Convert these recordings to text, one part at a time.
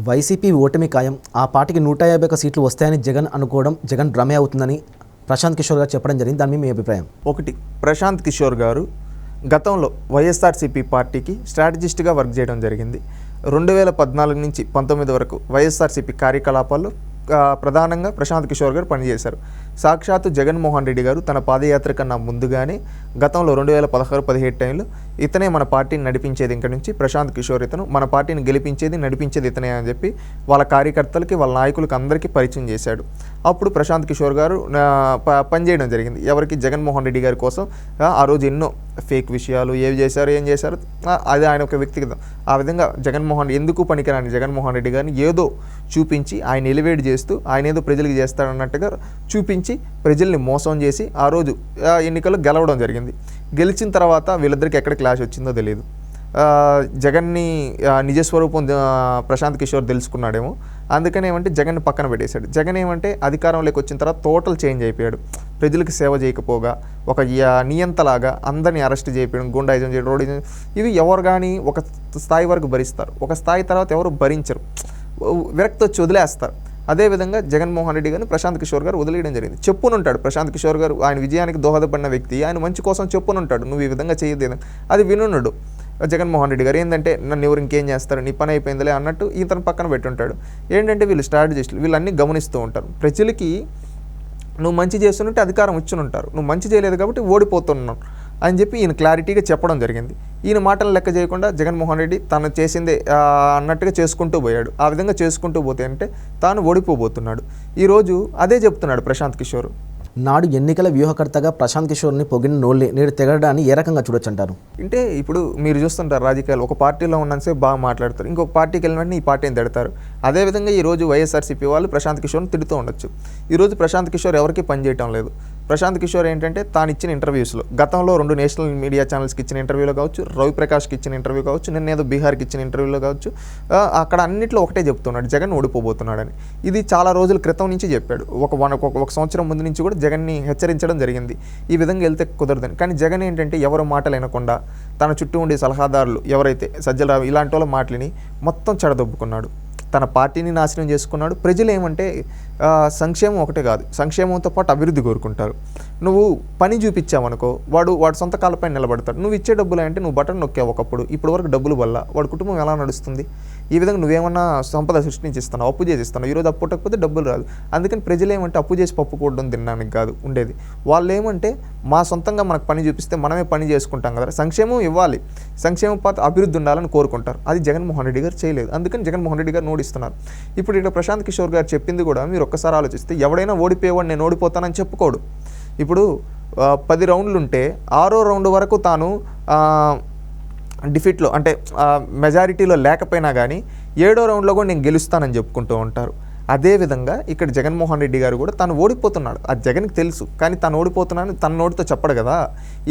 YCP ఓటమి ఖాయం. ఆ పార్టీకి 151 సీట్లు వస్తాయని జగన్ అనుకోవడం జగన్ భ్రమే అవుతుందని ప్రశాంత్ కిషోర్ గారు చెప్పడం జరిగింది. దాని మీద మీ అభిప్రాయం? ఒకటి, ప్రశాంత్ కిషోర్ గారు గతంలో వైఎస్ఆర్సీపీ పార్టీకి స్ట్రాటజిస్ట్గా వర్క్ చేయడం జరిగింది. 2014 నుంచి 19 వరకు వైఎస్ఆర్సీపీ కార్యకలాపాల్లో ప్రధానంగా ప్రశాంత్ కిషోర్ గారు పనిచేశారు. సాక్షాత్తు జగన్మోహన్ రెడ్డి గారు తన పాదయాత్ర కన్నా ముందుగానే గతంలో 2016-17 టైంలో ఇతనే మన పార్టీని నడిపించేది, ఇంక నుంచి ప్రశాంత్ కిషోర్ ఇతను మన పార్టీని గెలిపించేది నడిపించేది ఇతనే అని చెప్పి వాళ్ళ కార్యకర్తలకి వాళ్ళ నాయకులకి అందరికీ పరిచయం చేశాడు. అప్పుడు ప్రశాంత్ కిషోర్ గారు పనిచేయడం జరిగింది. ఎవరికి? జగన్మోహన్ రెడ్డి గారి కోసం. ఆ రోజు ఎన్నో ఫేక్ విషయాలు ఏం చేశారు అది ఆయన ఒక వ్యక్తిగతం. ఆ విధంగా ఎందుకు పనికిరాని జగన్మోహన్ రెడ్డి గారిని ఏదో చూపించి ఆయన ఎలివేట్ చేస్తూ ఆయన ఏదో ప్రజలకు చేస్తాడన్నట్టుగా చూపించి ప్రజల్ని మోసం చేసి ఆ రోజు ఎన్నికల్లో గెలవడం జరిగింది. గెలిచిన తర్వాత వీళ్ళిద్దరికి ఎక్కడ క్లాష్ వచ్చిందో తెలియదు. జగన్ని నిజస్వరూపం ప్రశాంత్ కిషోర్ తెలుసుకున్నాడేమో. అందుకని ఏమంటే జగన్ని పక్కన పెట్టేశాడు. జగన్ ఏమంటే అధికారంలోకి వచ్చిన తర్వాత టోటల్ చేంజ్ అయిపోయాడు. ప్రజలకు సేవ చేయకపోగా ఒక నియంతలాగా అందరినీ అరెస్ట్ చేయడం, గుండాయిజం చేయడం, రోడిజం, ఇవి ఎవరు కానీ ఒక స్థాయి వరకు భరిస్తారు. ఒక స్థాయి తర్వాత ఎవరు భరించరు, విరక్తి వచ్చి వదిలేస్తారు. అదేవిధంగా జగన్మోహన్ రెడ్డి గారిని ప్రశాంత్ కిషోర్ గారు వదిలేయడం జరిగింది. చెప్పునుంటాడు ప్రశాంత్ కిషోర్ గారు, ఆయన విజయానికి దోహదపడిన వ్యక్తి, ఆయన మంచి కోసం చెప్పునుంటాడు, నువ్వు ఈ విధంగా చేయలేదు. అది వినున్నాడు జగన్మోహన్ రెడ్డి గారు. ఏంటంటే నన్ను ఎవరు ఇంకేం చేస్తారు, నీ పని అయిపోయిందిలే అన్నట్టు ఇతను పక్కన పెట్టుంటాడు. ఏంటంటే వీళ్ళు స్ట్రాటజిస్టులు, వీళ్ళన్నీ గమనిస్తూ ఉంటారు. ప్రజలకి నువ్వు మంచి చేస్తున్నట్టు అధికారం ఇచ్చునుంటారు, నువ్వు మంచి చేయలేదు కాబట్టి ఓడిపోతున్నావు అని చెప్పి ఈయన క్లారిటీగా చెప్పడం జరిగింది. ఈయన మాటలు లెక్క చేయకుండా జగన్మోహన్ రెడ్డి తను చేసిందే అన్నట్టుగా చేసుకుంటూ పోయాడు. ఆ విధంగా చేసుకుంటూ పోతే అంటే తాను ఓడిపోబోతున్నాడు. ఈరోజు అదే చెప్తున్నాడు ప్రశాంత్ కిషోర్. నాడు ఎన్నికల వ్యూహకర్తగా ప్రశాంత్ కిషోర్ని పొగిన నోళ్ళే నేడు తెగడాన్ని ఏ రకంగా చూడొచ్చు అంటారు? అంటే ఇప్పుడు మీరు చూస్తుంటారు రాజకీయాలు, ఒక పార్టీలో ఉన్నంతసేపు బాగా మాట్లాడతారు, ఇంకొక పార్టీకి వెళ్ళిన వెంటనే ఈ పార్టీని తిడతారు. అదేవిధంగా ఈరోజు వైఎస్ఆర్సీపీ వాళ్ళు ప్రశాంత్ కిషోర్ని తిడుతూ ఉండొచ్చు. ఈరోజు ప్రశాంత్ కిషోర్ ఎవరికి పనిచేయటం లేదు. ప్రశాంత్ కిషోర్ ఏంటంటే తాను ఇచ్చిన ఇంటర్వ్యూస్లో, గతంలో 2 నేషనల్ మీడియా ఛానల్స్కి ఇచ్చిన ఇంటర్వ్యూలో కావచ్చు, రవిప్రకాష్కి ఇచ్చిన ఇంటర్వ్యూ కావచ్చు, నిన్నేదో బీహార్కి ఇచ్చిన ఇంటర్వ్యూలో కావచ్చు, అక్కడ అన్నింటిలో ఒకటే చెప్తున్నాడు, జగన్ ఓడిపోబోతున్నాడని. ఇది చాలా రోజుల క్రితం నుంచి చెప్పాడు. ఒక సంవత్సరం ముందు నుంచి కూడా జగన్ని హెచ్చరించడం జరిగింది, ఈ విధంగా వెళ్తే కుదరదని. కానీ జగన్ ఏంటంటే ఎవరు మాటలు వినకుండా తన చుట్టూ ఉండే సలహాదారులు ఎవరైతే సజ్జలరావు ఇలాంటి వాళ్ళ మాటలని మొత్తం చెడదొబ్బుకున్నాడు, తన పార్టీని నాశనం చేసుకున్నాడు. ప్రజలు ఏమంటే సంక్షేమం ఒకటే కాదు, సంక్షేమంతో పాటు అభివృద్ధి కోరుకుంటారు. నువ్వు పని చూపించావనుకో వాడు సొంత కాళ్ళపై నిలబడతాడు. నువ్వు ఇచ్చే డబ్బులు అంటే నువ్వు బటన్ నొక్కావు ఒకప్పుడు, ఇప్పటి వరకు డబ్బులు వల్ల వాడి కుటుంబం ఎలా నడుస్తుంది? ఈ విధంగా నువ్వేమన్నా సంపద సృష్టించిస్తున్నావు, అప్పు చేసిస్తున్నావు. ఈరోజు అప్పు పుట్టకపోతే డబ్బులు రాదు. అందుకని ప్రజలు ఏమంటే అప్పు చేసి పప్పు కూడడం తినడానికి కాదు ఉండేది. వాళ్ళు ఏమంటే మా సొంతంగా మనకు పని చూపిస్తే మనమే పని చేసుకుంటాం కదా, సంక్షేమం ఇవ్వాలి, సంక్షేమం పాత అభివృద్ధి ఉండాలని కోరుకుంటారు. అది జగన్మోహన్ రెడ్డి గారు చేయలేదు. అందుకని జగన్మోహన్ రెడ్డి గారు ఓడిస్తున్నారు. ఇప్పుడు ఇక్కడ ప్రశాంత్ కిషోర్ గారు చెప్పింది కూడా మీరు ఒక్కసారి ఆలోచిస్తే, ఎవడైనా ఓడిపోయేవాడు నేను ఓడిపోతానని చెప్పుకోడు. ఇప్పుడు 10 రౌండ్లు ఉంటే 6వ రౌండ్ వరకు తాను డిఫీట్లో అంటే మెజారిటీలో లేకపోయినా కానీ 7వ రౌండ్లో కూడా నేను గెలుస్తానని చెప్పుకుంటూ ఉంటారు. అదేవిధంగా ఇక్కడ జగన్మోహన్ రెడ్డి గారు కూడా తను ఓడిపోతున్నాడు, అది జగన్కి తెలుసు. కానీ తను ఓడిపోతున్నాను తన నోటితో చెప్పడు కదా,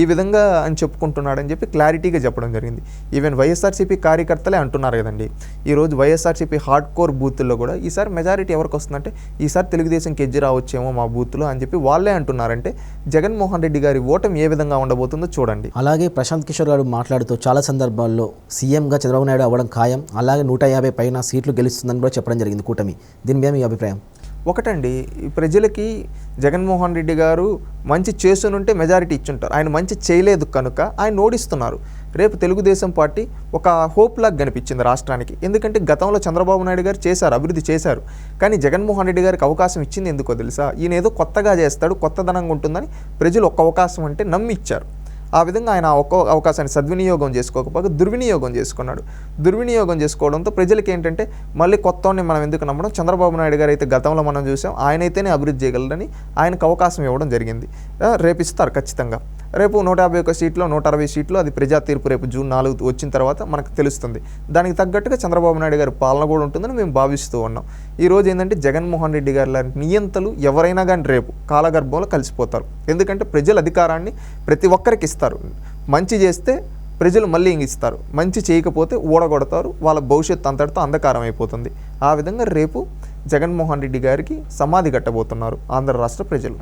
ఈ విధంగా అని చెప్పుకుంటున్నాడు అని చెప్పి క్లారిటీగా చెప్పడం జరిగింది. ఈవెన్ వైఎస్ఆర్సీపీ కార్యకర్తలే అంటున్నారు కదండి, ఈరోజు వైఎస్ఆర్సీపీ హార్డ్ కోర్ బూతుల్లో కూడా ఈసారి మెజారిటీ ఎవరికి వస్తుందంటే ఈసారి తెలుగుదేశంకి ఎజ్జి రావచ్చేమో మా బూత్లో అని చెప్పి వాళ్ళే అంటున్నారంటే జగన్మోహన్ రెడ్డి గారి ఓటమి ఏ విధంగా ఉండబోతుందో చూడండి. అలాగే ప్రశాంత్ కిషోర్ గారు మాట్లాడుతూ చాలా సందర్భాల్లో సీఎంగా చంద్రబాబు నాయుడు అవ్వడం ఖాయం, అలాగే 150 పైన సీట్లు గెలుస్తుందని కూడా చెప్పడం జరిగింది కూటమి. దీని మీ అభిప్రాయం? ఒకటండి, ప్రజలకి జగన్మోహన్ రెడ్డి గారు మంచి చేస్తునుంటే మెజారిటీ ఇచ్చుంటారు. ఆయన మంచి చేయలేదు కనుక ఆయన ఓడిస్తున్నారు. రేపు తెలుగుదేశం పార్టీ ఒక హోప్ లాగా కనిపించింది రాష్ట్రానికి. ఎందుకంటే గతంలో చంద్రబాబు నాయుడు గారు చేశారు, అభివృద్ధి చేశారు. కానీ జగన్మోహన్ రెడ్డి గారికి అవకాశం ఇచ్చింది ఎందుకో తెలుసా? ఈయన ఏదో కొత్తగా చేస్తాడు, కొత్తదనంగా ఉంటుందని ప్రజలు ఒక్క అవకాశం అంటే నమ్మి ఇచ్చారు. ఆ విధంగా ఆయన ఒక్కో అవకాశాన్ని సద్వినియోగం చేసుకోకపోగా దుర్వినియోగం చేసుకున్నాడు. దుర్వినియోగం చేసుకోవడంతో ప్రజలకి ఏంటంటే మళ్ళీ కొత్తని మనం ఎందుకు నమ్మడం, చంద్రబాబు నాయుడు గారు అయితే గతంలో మనం చూసాం, ఆయనైతేనే అభివృద్ధి చేయగలరని ఆయనకు అవకాశం ఇవ్వడం జరిగింది. రేపు ఇస్తారు ఖచ్చితంగా. రేపు 151 సీట్లు 160 సీట్లు అది ప్రజా తీర్పు రేపు జూన్ 4 వచ్చిన తర్వాత మనకు తెలుస్తుంది. దానికి తగ్గట్టుగా చంద్రబాబు నాయుడు గారి పాలన కూడా ఉంటుందని మేము భావిస్తూ ఉన్నాం. ఈరోజు ఏంటంటే జగన్మోహన్ రెడ్డి గారి లాంటి నియంతలు ఎవరైనా కానీ రేపు కాలగర్భంలో కలిసిపోతారు. ఎందుకంటే ప్రజల అధికారాన్ని ప్రతి ఒక్కరికి ఇస్తారు. మంచి చేస్తే ప్రజలు మళ్ళీ ఇస్తారు, మంచి చేయకపోతే ఓడగొడతారు, వాళ్ళ భవిష్యత్తు అంతటితో అంధకారం అయిపోతుంది. ఆ విధంగా రేపు జగన్మోహన్ రెడ్డి గారికి సమాధి కట్టబోతున్నారు ఆంధ్ర రాష్ట్ర ప్రజలు.